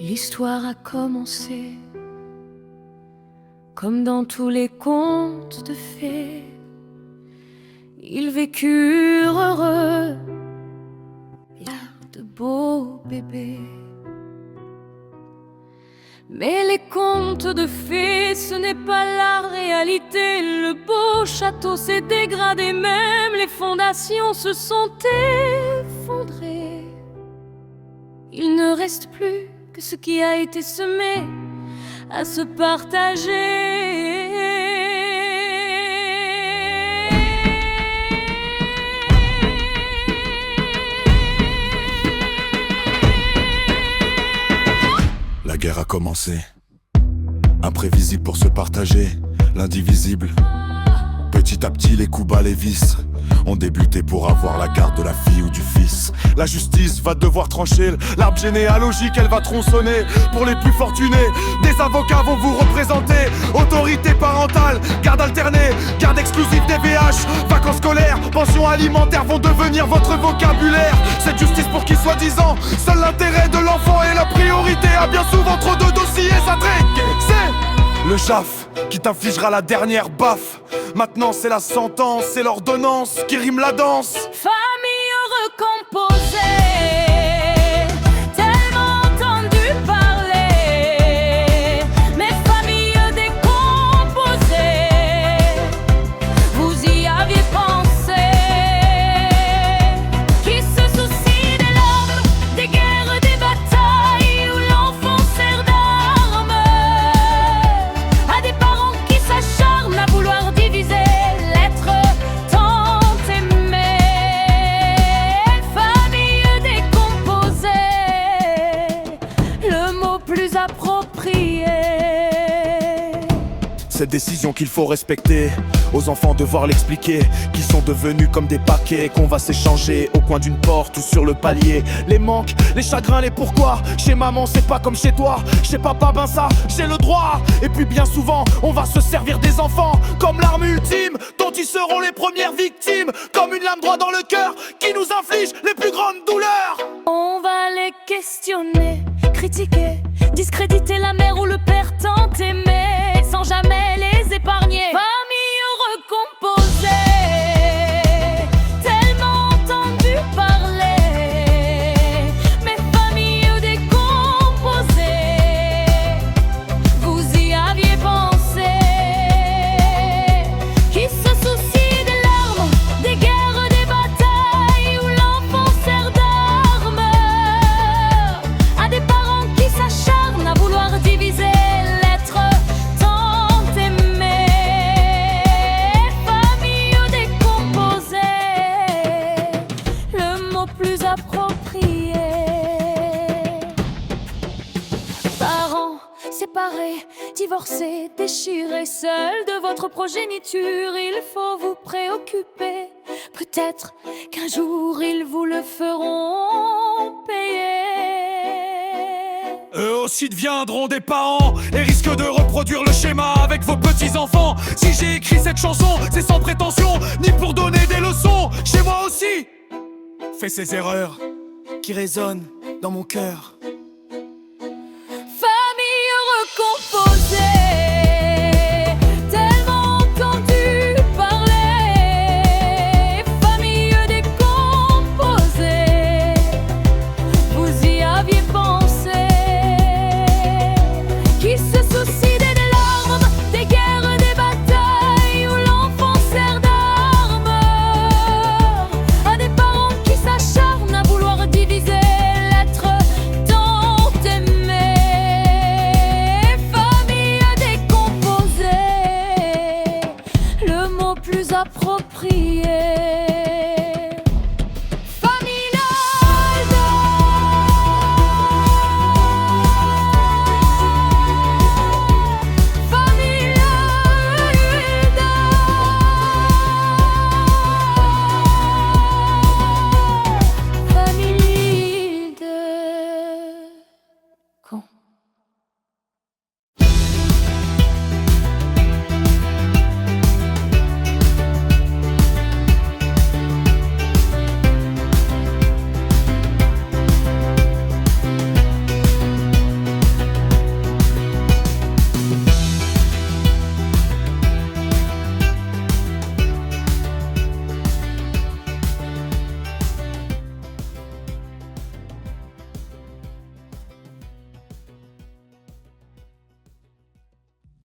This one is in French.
L'histoire a commencé, comme dans tous les contes de fées. Ils vécurent heureux, de beaux bébés. Mais les contes de fées, ce n'est pas la réalité. Le beau château s'est dégradé, même les fondations se sont effondrées. Il ne reste plus que ce qui a été semé à se partager. La guerre a commencé, imprévisible pour se partager, l'indivisible. Petit à petit les coups bas, les vices ont débuté pour avoir la garde de la fille ou du fils. La justice va devoir trancher, l'arbre généalogique elle va tronçonner. Pour les plus fortunés, des avocats vont vous représenter. Autorité parentale, garde alternée, garde exclusive des VH, vacances scolaires, pensions alimentaires vont devenir votre vocabulaire. Cette justice pour qui soi-disant, seul l'intérêt de l'enfant est la priorité, a bien souvent trop de dossiers s'attraquer. C'est le JAF qui t'infligera la dernière baffe. Maintenant c'est la sentence, c'est l'ordonnance qui rime la danse. Famille recomposée, tellement entendu parler. Mais famille décomposée, vous y aviez pensé. Qui se soucie des larmes, des guerres, des batailles, où l'enfant sert d'arme à des parents qui s'acharnent à vouloir diviser l'être tant aimé. Famille décomposée, le mot plus approprié. Cette décision qu'il faut respecter, aux enfants devoir l'expliquer, qu'ils sont devenus comme des paquets qu'on va s'échanger au coin d'une porte ou sur le palier. Les manques, les chagrins, les pourquoi. Chez maman c'est pas comme chez toi, chez papa ben ça j'ai le droit. Et puis bien souvent on va se servir des enfants comme l'arme ultime dont ils seront les premières victimes. Comme une lame droite dans le cœur qui nous inflige les plus grandes douleurs. On va les questionner, critiquer, discréditer la mère ou le père tant aimé, sans jamais les épargner. Famille recomposée, tellement entendu parler. Mais famille décomposée, vous y aviez pensé. Qui se soucie des larmes, des guerres, des batailles, où l'enfant sert d'arme à des parents qui s'acharnent à vouloir diviser l'être tant aimé. Famille décomposée, le mot plus approprié. Parents séparés, divorcés, déchirés, seuls de votre progéniture, il faut vous préoccuper. Peut-être qu'un jour ils vous le feront payer. Eux aussi deviendront des parents et risquent de reproduire le schéma avec vos petits-enfants. Si j'ai écrit cette chanson, c'est sans prétention, ni pour donner des leçons. Chez moi aussi, fait ces erreurs qui résonnent dans mon cœur.